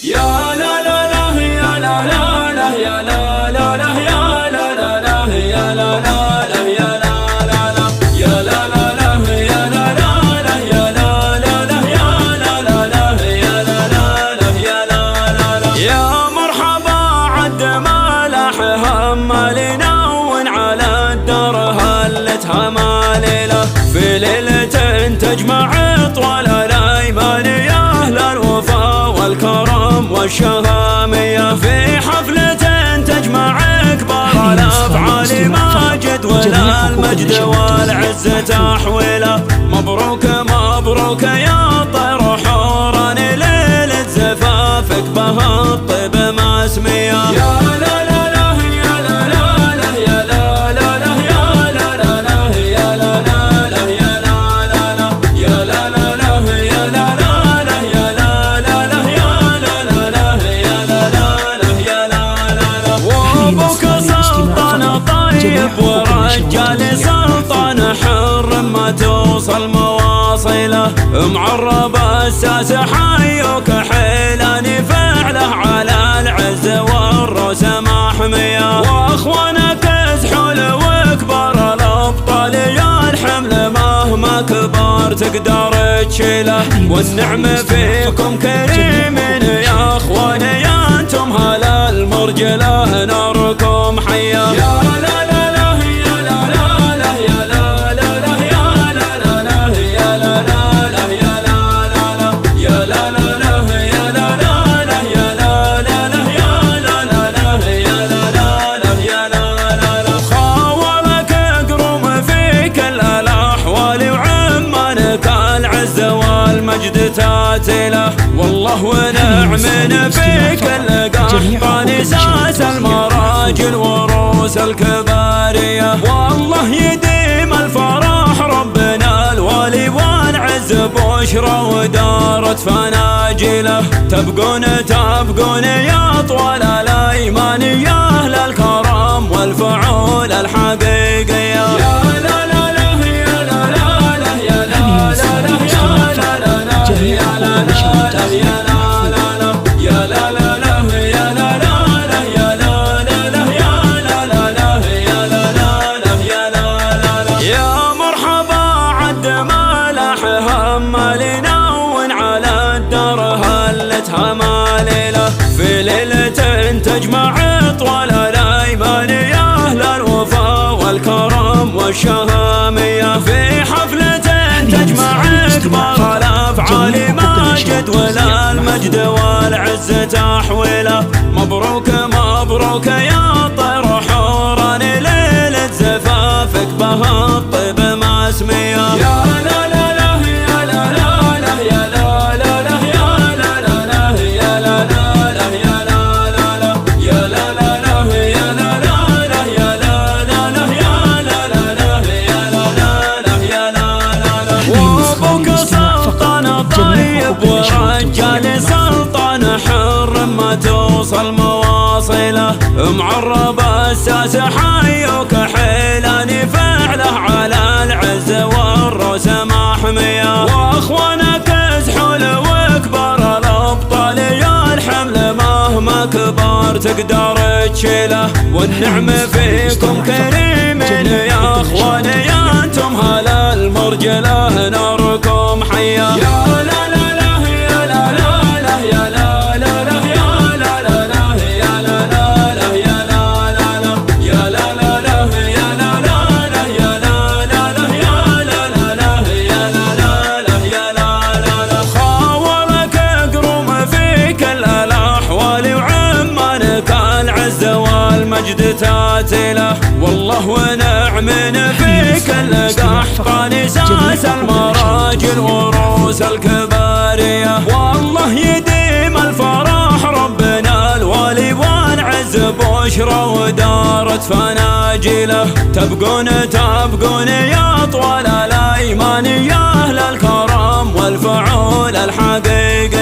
يا لا لا لا يا لا لا لا يا لا لا لا يا لا لا لا يا لا لا لا يا لا لا لا يا لا لا لا يا لا لا لا يا لا لا لا يا لا لا لا يا لا لا لا يا لا لا لا يا مرحبا عد مالح همالنا ون على الدار هلتها مالله في ليلة تجمع طوال الايمان يا اهل الوفا والكرم والشهامية في حفلة تجمع كبار الافعال ماجد ولا المجد والعز تحويله مبروك مبروك يا طير حوران ليلة زفافك بها الطيب مسمية يا لا لا لا يا لا لا لا يا لا لا لا يا لا لا لا يا لا لا لا يا لا لا لا يا لا لا لا يا لا لا لا يا لا لا لا يا لا لا لا يا لا لا لا يا لا لا لا وابوك سلطان طيب ورجال سلطان حر ما توصل مواصله معرب الساس حيوك حيلاني فعله على العز والروس محميه واخوانك زحول وكبار الابطال يا الحمل مهما كبر تقدر تشيله والنعم فيكم كريمين يا اخواني يا انتم هلا المرجله ناركم حيه يا لا لا لا يا لا لا لا يا لا لا لا يا لا لا لا يا لا لا لا يا لا لا لا يا لا لا لا يا لا لا لا يا لا لا لا يا لا لا لا يا لا لا لا يا لا لا لا خاولك اقرم فيك الاحوال وعمانك العز والمجد تاتله والله ونعم فيك القحطان ساس المراجل وروس الكباريه والله يديم الفرح ربنا الوالي والعز بشرى ودارت فناجله تبقون يا طوال الايمان يا اهل الكرم والفعول الحقيقيه يا لا لا لا يا لا لا لا يا لا لا لا يا لا لا لا يا لا لا لا يا لا لا لا يا لا لا لا يا لا لا لا يا لا لا لا يا لا لا لا يا لا لا لا يا لا لا لا يا مرحبا عد مالح همالنا ون على الدار هلتها مالله في ليلة تجمع طوال الايمان يا اهل الوفا والكرم والشهامية في حفلة تجمع كبار الافعال ماجد ولا المجد والعز تحويله مبروك مبروك يا طير حوران ليلة زفافك بها الطيب مسمية يا لا لا لا يا لا لا لا يا لا لا لا يا لا لا لا يا لا لا لا يا لا لا لا يا لا لا لا يا لا لا لا يا لا لا لا يا لا لا لا يا لا لا لا يا لا لا لا وابوك سلطان طيب ورجال سلطان حر ما توصل مواصله معرب الساس حيوك حيلاني فعله على العز والروس محميه واخوانك زحول وكبار الابطال يا الحمل مهما كبر تقدر تشيله والنعم فيكم كريمين يا اخواني يا انتم هلا المرجله ناركم حيه يا لا لا لا يا لا لا لا يا لا لا لا يا لا لا لا يا لا لا لا يا لا لا لا يا لا لا لا يا لا لا لا يا لا لا لا يا لا لا لا يا لا لا لا يا لا لا لا خاولك اقرم فيك الاحوال وعمانك العز والمجد تاتله والله ونعم فيك القحطان ساس المراجل وروس الكباريه والله يديم الفرح ربنا الوالي والعز بشرى ودارت فناجله تبقون يا طوال الايمان يا اهل الكرم والفعول الحقيقي